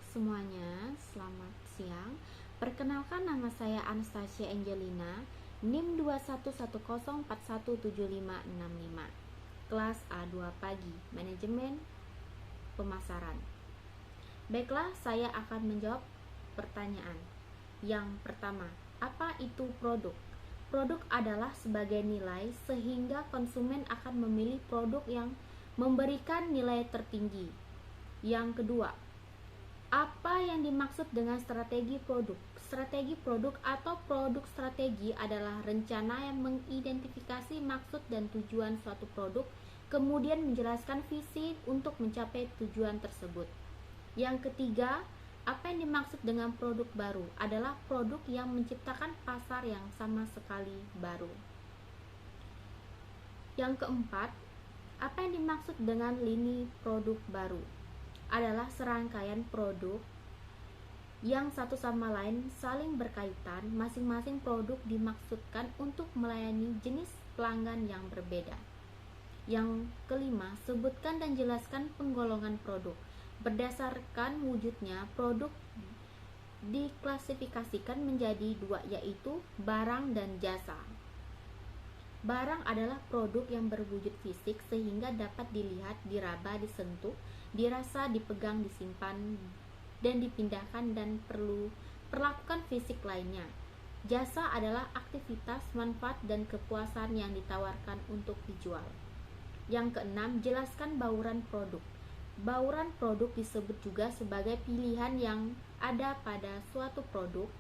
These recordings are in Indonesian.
semuanya, selamat siang. Perkenalkan, nama saya Anastasia Angelina, NIM 2110417565, kelas A2 pagi, manajemen pemasaran. Baiklah, saya akan menjawab pertanyaan. Yang pertama, apa itu produk? Produk adalah sebagai nilai sehingga konsumen akan memilih produk yang memberikan nilai tertinggi. Yang kedua, apa yang dimaksud dengan strategi produk? Strategi produk atau produk strategi adalah rencana yang mengidentifikasi maksud dan tujuan suatu produk, kemudian menjelaskan visi untuk mencapai tujuan tersebut. Yang ketiga, apa yang dimaksud dengan produk baru? Adalah produk yang menciptakan pasar yang sama sekali baru. Yang keempat, apa yang dimaksud dengan lini produk baru? Adalah serangkaian produk yang satu sama lain saling berkaitan. Masing-masing produk dimaksudkan untuk melayani jenis pelanggan yang berbeda. Yang kelima, sebutkan dan jelaskan penggolongan produk. Berdasarkan wujudnya, produk diklasifikasikan menjadi dua, yaitu barang dan jasa. Barang adalah produk yang berwujud fisik sehingga dapat dilihat, diraba, disentuh, dirasa, dipegang, disimpan, dan dipindahkan dan perlu perlakukan fisik lainnya. Jasa adalah aktivitas, manfaat, dan kepuasan yang ditawarkan untuk dijual. Yang keenam, jelaskan bauran produk. Bauran produk disebut juga sebagai pilihan yang ada pada suatu produk,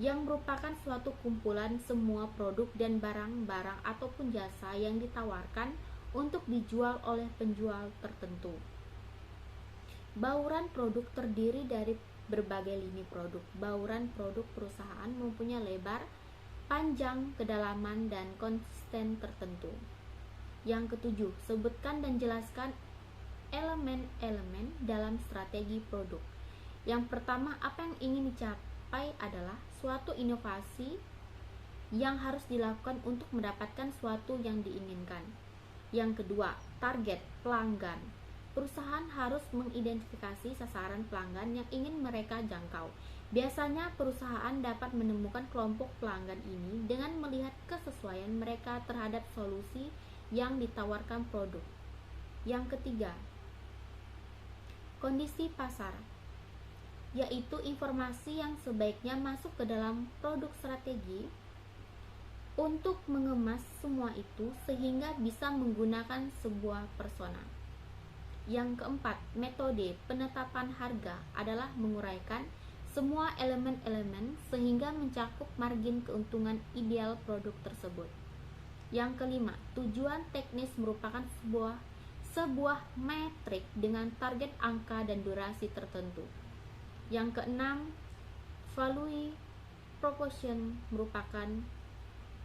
yang merupakan suatu kumpulan semua produk dan barang-barang ataupun jasa yang ditawarkan untuk dijual oleh penjual tertentu. Bauran produk terdiri dari berbagai lini produk. Bauran produk perusahaan mempunyai lebar, panjang, kedalaman, dan konsisten tertentu. Yang ketujuh, sebutkan dan jelaskan elemen-elemen dalam strategi produk. Yang pertama, apa yang ingin dicapai adalah suatu inovasi yang harus dilakukan untuk mendapatkan suatu yang diinginkan. Yang kedua, target pelanggan. Perusahaan harus mengidentifikasi sasaran pelanggan yang ingin mereka jangkau. Biasanya perusahaan dapat menemukan kelompok pelanggan ini dengan melihat kesesuaian mereka terhadap solusi yang ditawarkan produk. Yang ketiga, kondisi pasar, yaitu informasi yang sebaiknya masuk ke dalam produk strategi untuk mengemas semua itu sehingga bisa menggunakan sebuah persona. Yang keempat, metode penetapan harga adalah menguraikan semua elemen-elemen sehingga mencakup margin keuntungan ideal produk tersebut. Yang kelima, tujuan teknis merupakan sebuah metrik dengan target angka dan durasi tertentu. Yang keenam, value proposition merupakan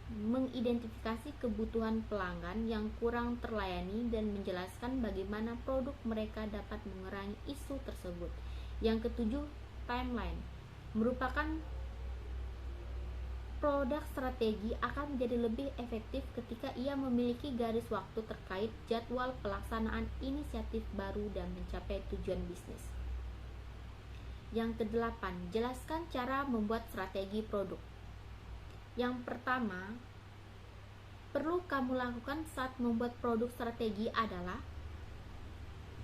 mengidentifikasi kebutuhan pelanggan yang kurang terlayani dan menjelaskan bagaimana produk mereka dapat mengurangi isu tersebut. Yang ketujuh, timeline merupakan produk strategi akan menjadi lebih efektif ketika ia memiliki garis waktu terkait jadwal pelaksanaan inisiatif baru dan mencapai tujuan bisnis. Yang kedelapan, jelaskan cara membuat strategi produk. Yang pertama, perlu kamu lakukan saat membuat produk strategi adalah: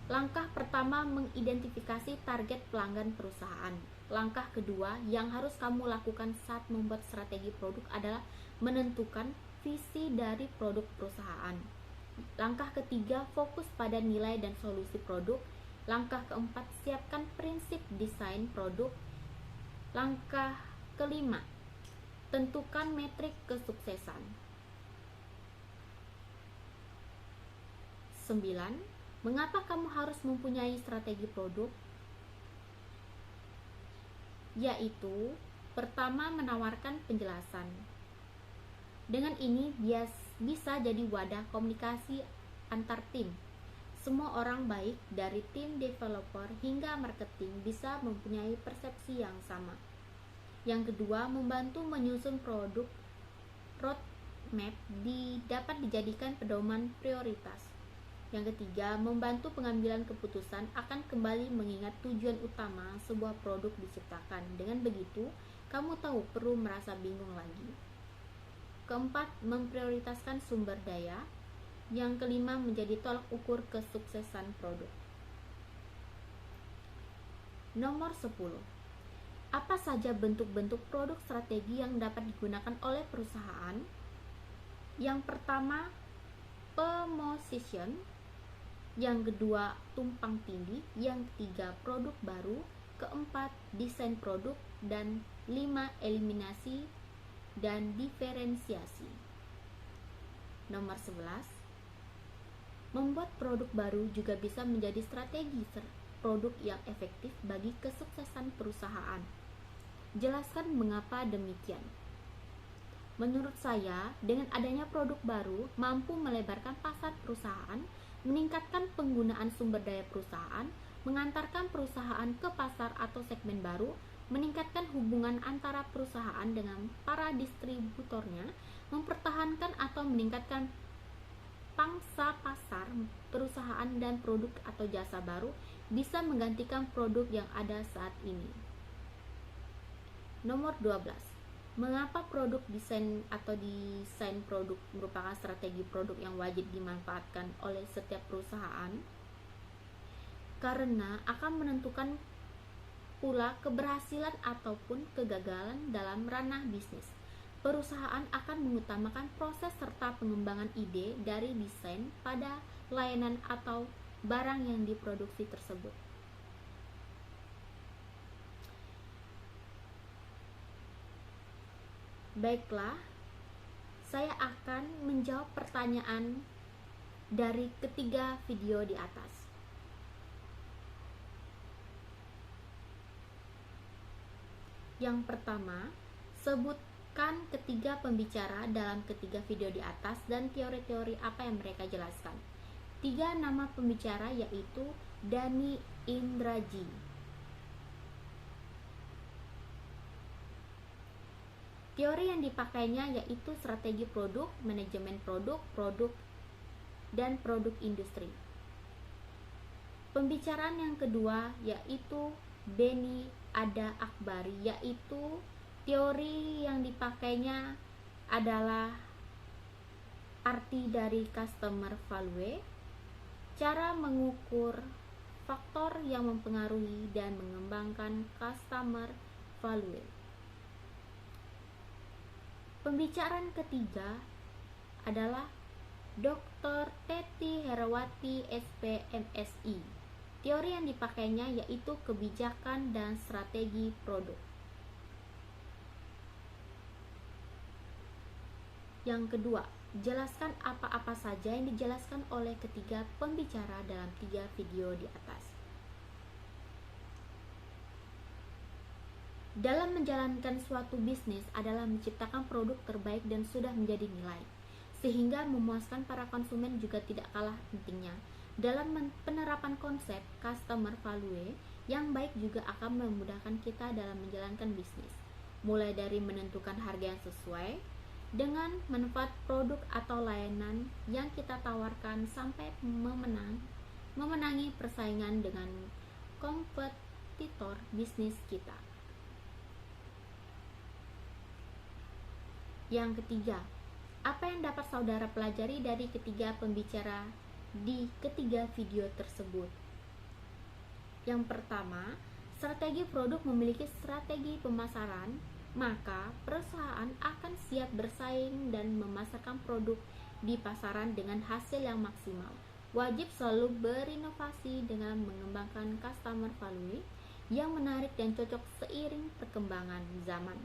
langkah pertama, mengidentifikasi target pelanggan perusahaan. Langkah kedua yang harus kamu lakukan saat membuat strategi produk adalah menentukan visi dari produk perusahaan. Langkah ketiga, fokus pada nilai dan solusi produk. Langkah keempat, siapkan prinsip desain produk. Langkah kelima, tentukan metrik kesuksesan. 9. Mengapa kamu harus mempunyai strategi produk? Yaitu, pertama, menawarkan penjelasan. Dengan ini bisa jadi wadah komunikasi antar tim. Semua orang, baik dari tim developer hingga marketing, bisa mempunyai persepsi yang sama. Yang kedua, membantu menyusun produk roadmap dapat dijadikan pedoman prioritas. Yang ketiga, membantu pengambilan keputusan akan kembali mengingat tujuan utama sebuah produk diciptakan. Dengan begitu, kamu tahu perlu merasa bingung lagi. Keempat, memprioritaskan sumber daya. Yang kelima, menjadi tolak ukur kesuksesan produk. Nomor 10. Apa saja bentuk-bentuk produk strategi yang dapat digunakan oleh perusahaan? Yang pertama, position. Yang kedua, tumpang tindih. Yang ketiga, produk baru. Keempat, desain produk. Dan 5, eliminasi dan diferensiasi. Nomor 11, membuat produk baru juga bisa menjadi strategi produk yang efektif bagi kesuksesan perusahaan. Jelaskan mengapa demikian. Menurut saya, dengan adanya produk baru mampu melebarkan pasar perusahaan, meningkatkan penggunaan sumber daya perusahaan, mengantarkan perusahaan ke pasar atau segmen baru, meningkatkan hubungan antara perusahaan dengan para distributornya, mempertahankan atau meningkatkan pangsa pasar perusahaan, dan produk atau jasa baru bisa menggantikan produk yang ada saat ini. Nomor 12. Mengapa produk desain atau desain produk merupakan strategi produk yang wajib dimanfaatkan oleh setiap perusahaan? Karena akan menentukan pula keberhasilan ataupun kegagalan dalam ranah bisnis. Perusahaan akan mengutamakan proses serta pengembangan ide dari desain pada layanan atau barang yang diproduksi tersebut. Baiklah, saya akan menjawab pertanyaan dari ketiga video di atas. Yang pertama, sebutkan ketiga pembicara dalam ketiga video di atas dan teori-teori apa yang mereka jelaskan. 3 nama pembicara yaitu Dhani Indraji. Teori yang dipakainya yaitu strategi produk, manajemen produk, dan produk industri. Pembicaraan yang kedua yaitu Beni Ada Akbari, yaitu teori yang dipakainya adalah arti dari customer value, cara mengukur faktor yang mempengaruhi dan mengembangkan customer value. Pembicaraan ketiga adalah Dr. Teti Herawati SPMSI. Teori yang dipakainya yaitu kebijakan dan strategi produk. Yang kedua, jelaskan apa-apa saja yang dijelaskan oleh ketiga pembicara dalam 3 video di atas. Dalam menjalankan suatu bisnis adalah menciptakan produk terbaik dan sudah menjadi nilai, sehingga memuaskan para konsumen juga tidak kalah pentingnya. Dalam penerapan konsep customer value yang baik juga akan memudahkan kita dalam menjalankan bisnis, mulai dari menentukan harga yang sesuai dengan manfaat produk atau layanan yang kita tawarkan sampai memenangi persaingan dengan kompetitor bisnis kita. Yang ketiga, apa yang dapat saudara pelajari dari ketiga pembicara di ketiga video tersebut? Yang pertama, strategi produk memiliki strategi pemasaran, maka perusahaan akan siap bersaing dan memasarkan produk di pasaran dengan hasil yang maksimal. Wajib selalu berinovasi dengan mengembangkan customer value yang menarik dan cocok seiring perkembangan zaman.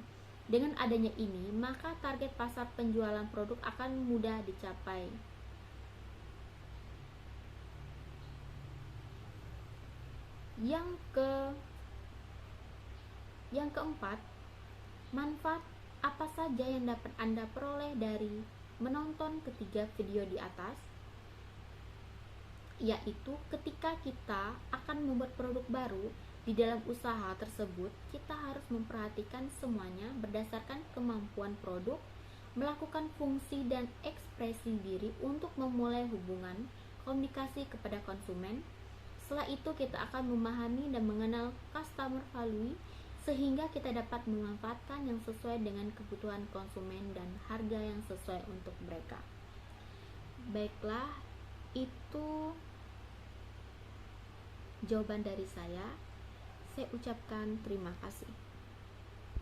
Dengan adanya ini, maka target pasar penjualan produk akan mudah dicapai. Yang keempat, manfaat apa saja yang dapat Anda peroleh dari menonton ketiga video di atas? Yaitu ketika kita akan membuat produk baru, di dalam usaha tersebut kita harus memperhatikan semuanya berdasarkan kemampuan produk, melakukan fungsi dan ekspresi diri untuk memulai hubungan komunikasi kepada konsumen. Setelah itu kita akan memahami dan mengenal customer value sehingga kita dapat memanfaatkan yang sesuai dengan kebutuhan konsumen dan harga yang sesuai untuk mereka. Baiklah, itu jawaban dari saya. Saya ucapkan terima kasih.